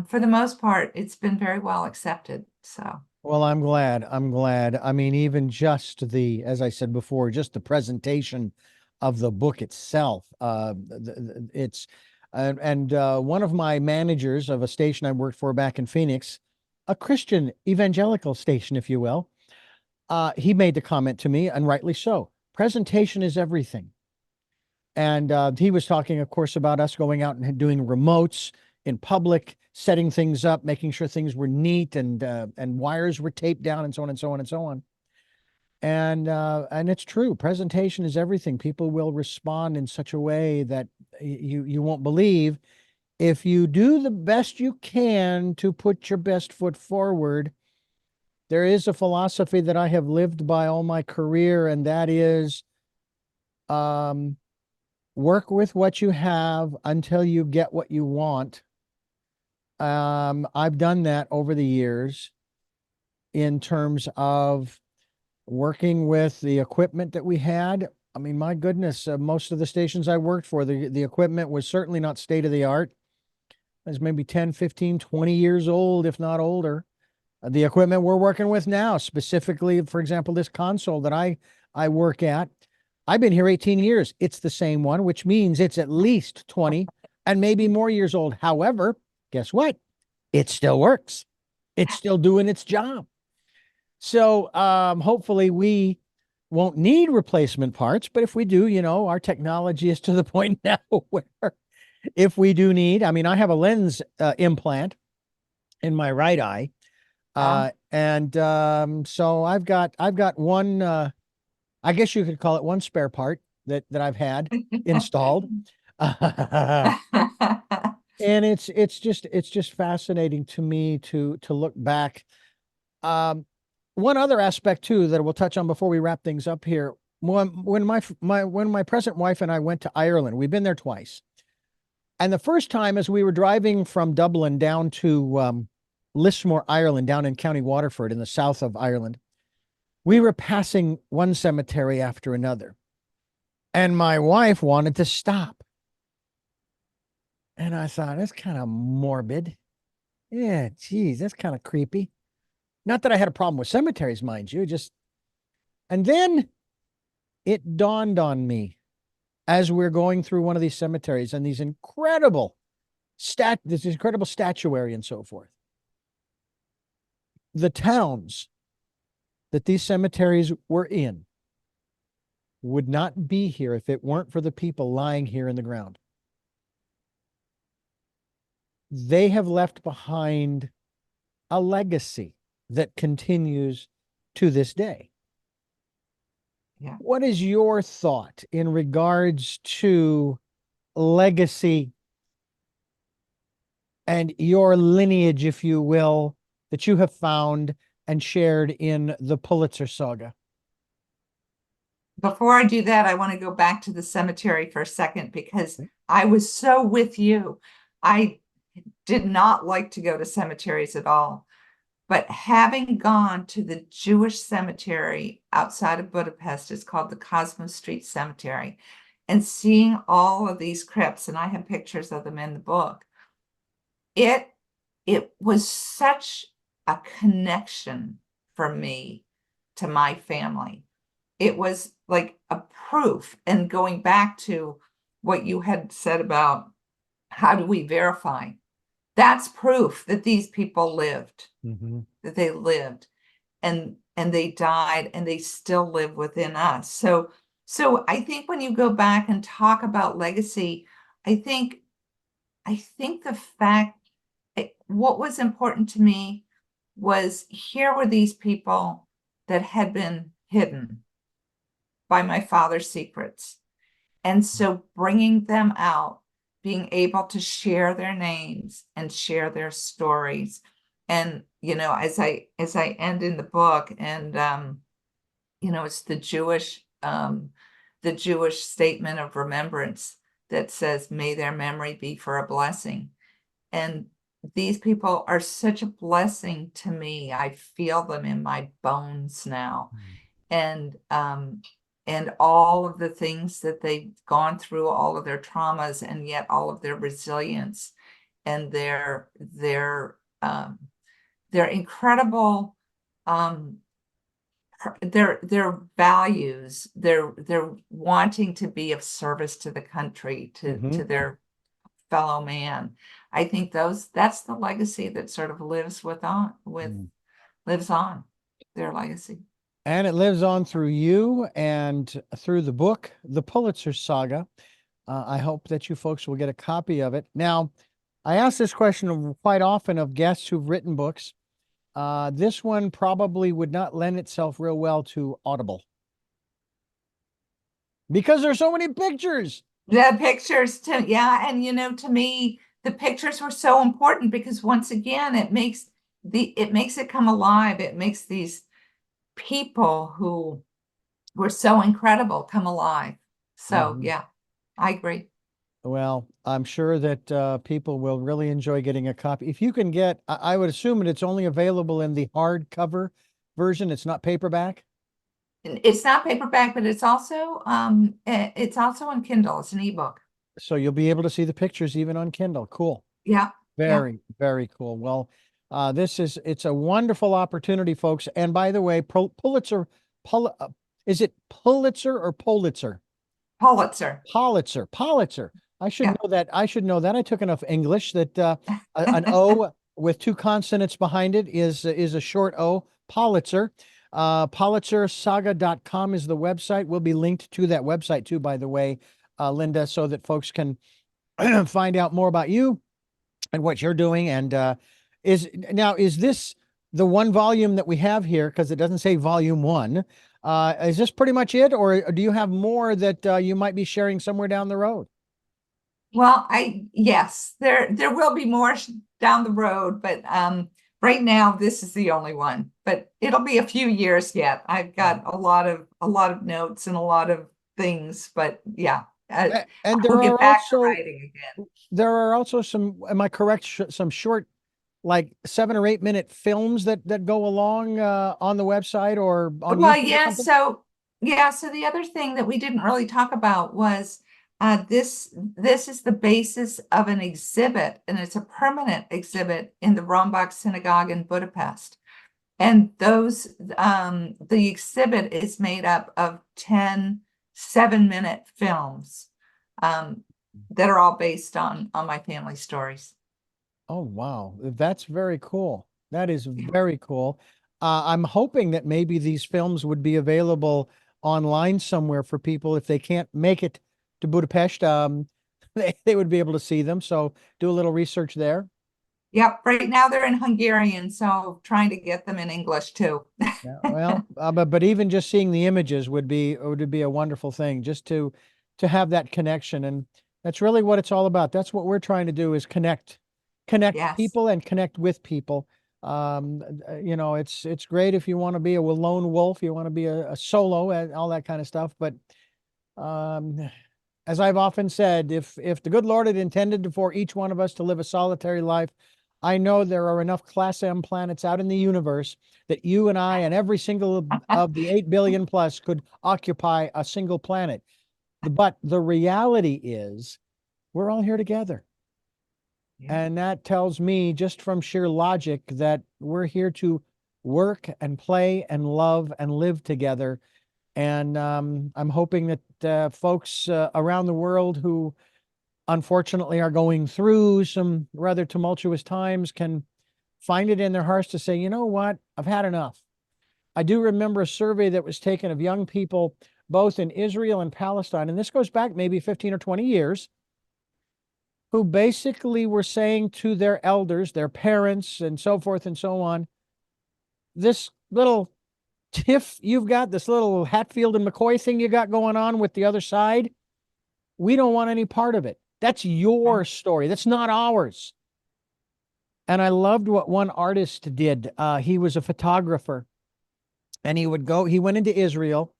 for the most part, it's been very well accepted. So. Well, I'm glad. I'm glad. I mean, even just the, as I said before, just the presentation of the book itself. It's, and one of my managers of a station I worked for back in Phoenix, a Christian evangelical station, if you will, he made the comment to me, and rightly so. Presentation is everything. And he was talking, of course, about us going out and doing remotes in public, setting things up, making sure things were neat and wires were taped down and so on and so on and so on. And it's true. Presentation is everything. People will respond in such a way that you won't believe. If you do the best you can to put your best foot forward, there is a philosophy that I have lived by all my career, and that is work with what you have until you get what you want. I've done that over the years in terms of working with the equipment that we had. I mean, my goodness, most of the stations I worked for, the equipment was certainly not state of the art. It was maybe 10, 15, 20 years old, if not older. The equipment we're working with now, specifically, for example, this console that I work at, I've been here 18 years. It's the same one, which means it's at least 20 and maybe more years old. However, guess what? It still works. It's still doing its job. So hopefully we won't need replacement parts, but if we do, you know, our technology is to the point now where if we do need, I mean, I have a lens implant in my right eye. So I've got one, I guess you could call it one spare part that I've had installed. And it's just fascinating to me to look back. One other aspect too that we'll touch on before we wrap things up here. When my present wife and I went to Ireland, we've been there twice. And the first time as we were driving from Dublin down to Lismore, Ireland, down in County Waterford in the south of Ireland, we were passing one cemetery after another. And my wife wanted to stop. And I thought, that's kind of morbid. Yeah, geez, that's kind of creepy. Not that I had a problem with cemeteries, mind you, and then it dawned on me as we're going through one of these cemeteries and this incredible statuary and so forth. The towns that these cemeteries were in would not be here if it weren't for the people lying here in the ground. They have left behind a legacy that continues to this day. Yeah. What is your thought in regards to legacy and your lineage, if you will, that you have found and shared in the Politzer Saga? Before I do that, I want to go back to the cemetery for a second because I was so with you. I did not like to go to cemeteries at all. But having gone to the Jewish cemetery outside of Budapest, it's called the Cosmos Street Cemetery, and seeing all of these crypts, and I have pictures of them in the book, it was such a connection for me to my family. It was like a proof. And going back to what you had said about how do we verify, that's proof that these people lived, that they lived, and they died, and they still live within us. So I think when you go back and talk about legacy, I think the fact, what was important to me was, here were these people that had been hidden by my father's secrets. And so bringing them out, being able to share their names and share their stories. And, as I end in the book, and, it's the Jewish statement of remembrance that says, may their memory be for a blessing. And these people are such a blessing to me. I feel them in my bones now. And all of the things that they've gone through, all of their traumas, and yet all of their resilience, and their incredible, their values, their wanting to be of service to the country, to their fellow man. I think that's the legacy that sort of lives on, their legacy. And it lives on through you and through the book, The Politzer Saga. I hope that you folks will get a copy of it. Now, I ask this question quite often of guests who've written books. This one probably would not lend itself real well to Audible, because there's so many pictures. The pictures, to me, the pictures were so important, because once again, it makes it come alive. It makes these people who were so incredible come alive. So yeah, I agree. Well, I'm sure that people will really enjoy getting a copy. If you can get, I would assume that it's only available in the hardcover version. It's not paperback. It's not paperback, but it's also on Kindle. It's an ebook. So you'll be able to see the pictures even on Kindle. Cool. Yeah. Very, very cool. Well, it's a wonderful opportunity, folks. And by the way, Pulitzer, is it Pulitzer or Politzer? Politzer. Politzer. I should know that. I should know that. I took enough English that an O with two consonants behind it is a short O. Politzer. PolitzerSaga.com is the website. We'll be linked to that website too, by the way, Linda, so that folks can find out more about you and what you're doing. And is this the one volume that we have here? Because it doesn't say volume 1. Is this pretty much it, or do you have more that you might be sharing somewhere down the road? Well, yes, there will be more down the road, but right now this is the only one. But it'll be a few years yet. I've got a lot of notes and a lot of things, but yeah. And we'll get back to writing again. There are also some, am I correct, some short, like 7 or 8 minute films that go along on the website or on YouTube? Yeah. So the other thing that we didn't really talk about was this is the basis of an exhibit, and it's a permanent exhibit in the Rombach Synagogue in Budapest. And the exhibit is made up of 10 7-minute films that are all based on my family stories. Oh, wow. That's very cool. That is very cool. I'm hoping that maybe these films would be available online somewhere for people if they can't make it to Budapest. They would be able to see them. So do a little research there. Yep. Right now they're in Hungarian, so trying to get them in English too. Yeah, well, but even just seeing the images would be a wonderful thing, just to have that connection. And that's really what it's all about. That's what we're trying to do, is connect Yes. people and connect with people. It's great if you want to be a lone wolf, you want to be a solo and all that kind of stuff. But as I've often said, if the good Lord had intended for each one of us to live a solitary life, I know there are enough Class M planets out in the universe that you and I and every single of the 8 billion plus could occupy a single planet. But the reality is we're all here together. Yeah. And that tells me, just from sheer logic, that we're here to work and play and love and live together. And I'm hoping that folks around the world who unfortunately are going through some rather tumultuous times can find it in their hearts to say, you know what, I've had enough. I do remember a survey that was taken of young people both in Israel and Palestine, and this goes back maybe 15 or 20 years, who basically were saying to their elders, their parents, and so forth and so on, this little tiff you've got, this little Hatfield and McCoy thing you got going on with the other side, we don't want any part of it. That's your story. That's not ours. And I loved what one artist did. He was a photographer, and he went into Israel,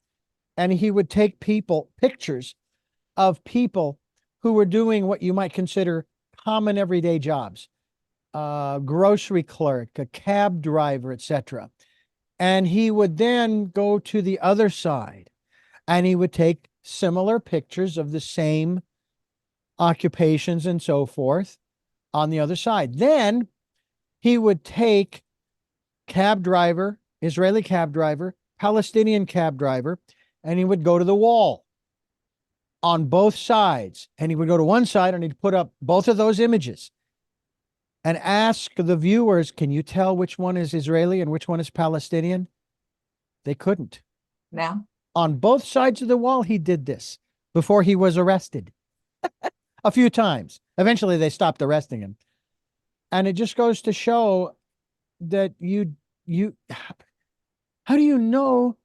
and he would take pictures of people who were doing what you might consider common everyday jobs, grocery clerk, a cab driver, etc. And he would then go to the other side, and he would take similar pictures of the same occupations and so forth on the other side. Then he would take cab driver, Israeli cab driver, Palestinian cab driver, and he would go to the wall on both sides. And he would go to one side and he'd put up both of those images and ask the viewers, can you tell which one is Israeli and which one is Palestinian? They couldn't. No. On both sides of the wall, he did this before he was arrested a few times. Eventually, they stopped arresting him. And it just goes to show that how do you know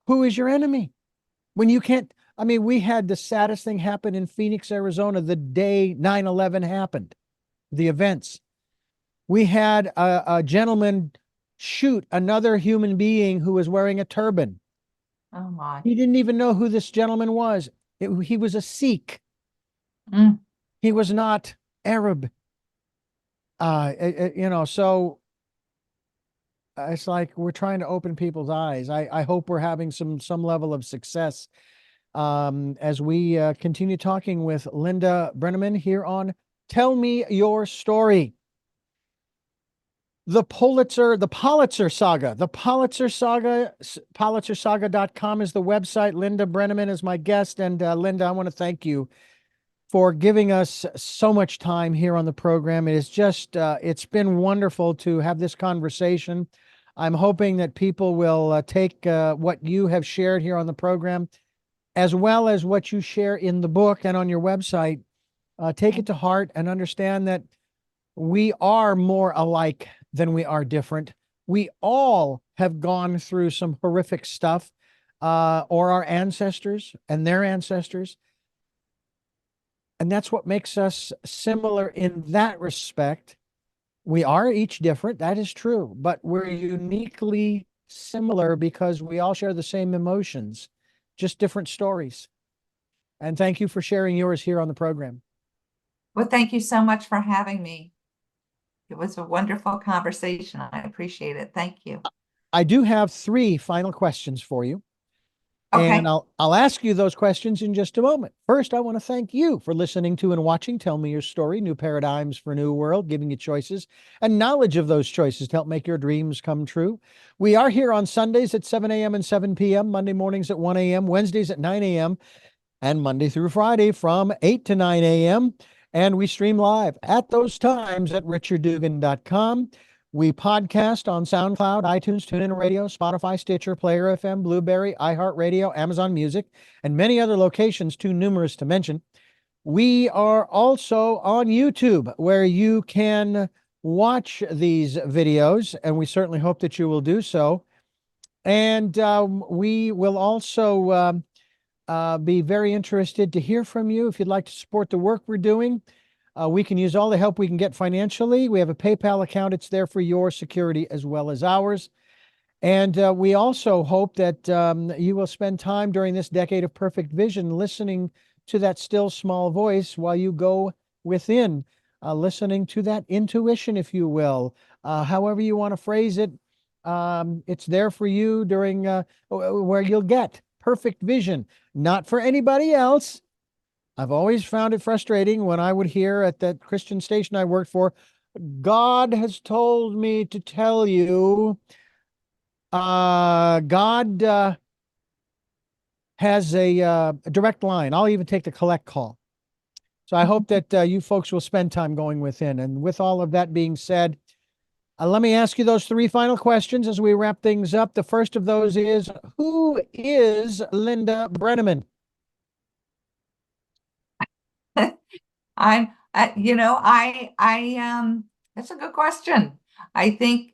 who is your enemy when you can't? I mean, we had the saddest thing happen in Phoenix, Arizona, the day 9/11 happened, the events. We had a gentleman shoot another human being who was wearing a turban. Oh, my. He didn't even know who this gentleman was. He was a Sikh. Mm. He was not Arab. So it's like we're trying to open people's eyes. I hope we're having some level of success as we continue talking with Linda Broenniman here on Tell Me Your Story. The Politzer Saga, PolitzerSaga.com is the website. Linda Broenniman is my guest. And Linda, I want to thank you for giving us so much time here on the program. It is just, it's been wonderful to have this conversation. I'm hoping that people will take what you have shared here on the program, as well as what you share in the book and on your website, take it to heart and understand that we are more alike than we are different. We all have gone through some horrific stuff, or our ancestors and their ancestors. And that's what makes us similar in that respect. We are each different, that is true, but we're uniquely similar because we all share the same emotions, just different stories. And thank you for sharing yours here on the program. Well, thank you so much for having me. It was a wonderful conversation. I appreciate it. Thank you. I do have 3 final questions for you. Okay. And I'll ask you those questions in just a moment. First, I want to thank you for listening to and watching Tell Me Your Story, New Paradigms for a New World, giving you choices and knowledge of those choices to help make your dreams come true. We are here on Sundays at 7 a.m. and 7 p.m., Monday mornings at 1 a.m., Wednesdays at 9 a.m., and Monday through Friday from 8 to 9 a.m. And we stream live at those times at richarddugan.com. We podcast on SoundCloud, iTunes, TuneIn Radio, Spotify, Stitcher, Player FM, Blueberry, iHeartRadio, Amazon Music, and many other locations too numerous to mention. We are also on YouTube, where you can watch these videos, and we certainly hope that you will do so. And we will also be very interested to hear from you if you'd like to support the work we're doing. We can use all the help we can get financially. We have a PayPal account. It's there for your security as well as ours. And we also hope that you will spend time during this decade of perfect vision listening to that still small voice while you go within listening to that intuition, if you will, however you want to phrase it. It's there for you during where you'll get perfect vision, not for anybody else. I've always found it frustrating when I would hear at that Christian station I worked for, God has told me to tell you, God has a direct line. I'll even take the collect call. So I hope that you folks will spend time going within. And with all of that being said, let me ask you those three final questions as we wrap things up. The first of those is, who is Linda Broenniman? That's a good question. I think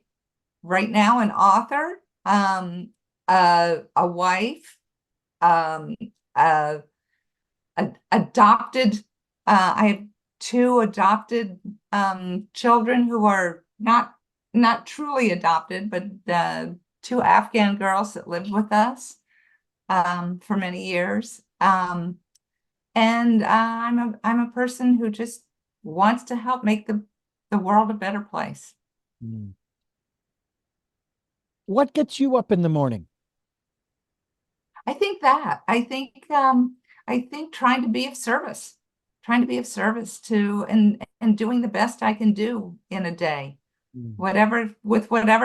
right now an author, a wife, um, uh, adopted. I have two adopted children who are not truly adopted, but two Afghan girls that lived with us for many years. And I'm a person who just wants to help make the world a better place. What gets you up in the morning? I think trying to be of service, to and doing the best I can do in a day, whatever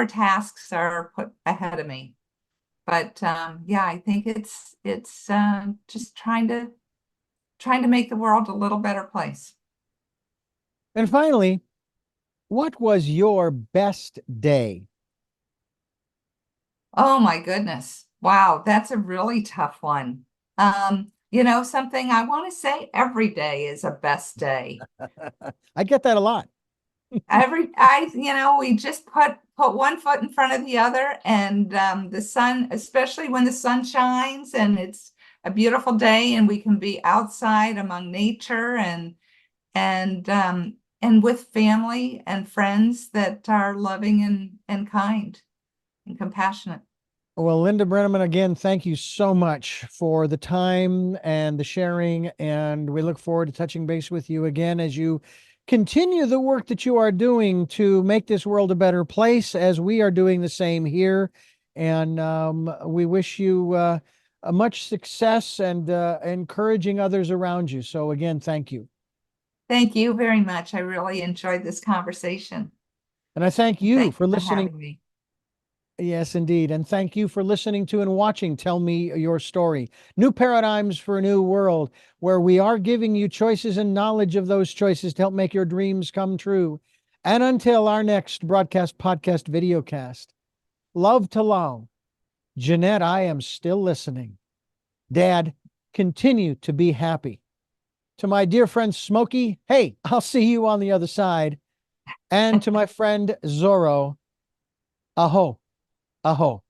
tasks are put ahead of me. But yeah, I think it's just trying to make the world a little better place. And finally, what was your best day? Oh my goodness. Wow, that's a really tough one. Something I want to say every day is a best day. I get that a lot. We just put one foot in front of the other, and the sun, especially when the sun shines and it's a beautiful day and we can be outside among nature and with family and friends that are loving and kind and compassionate. Well, Linda Broenniman, again, thank you so much for the time and the sharing. And we look forward to touching base with you again as you continue the work that you are doing to make this world a better place, as we are doing the same here. And we wish you much success and encouraging others around you. So again, thank you. Thank you very much. I really enjoyed this conversation. And I thank you Thank for you listening. having me. Yes, indeed. And thank you for listening to and watching Tell Me Your Story. New paradigms for a new world, where we are giving you choices and knowledge of those choices to help make your dreams come true. And until our next broadcast, podcast, videocast, love to Lao. Jeanette, I am still listening. Dad, continue to be happy. To my dear friend Smokey, hey, I'll see you on the other side. And to my friend Zorro, aho. Aho.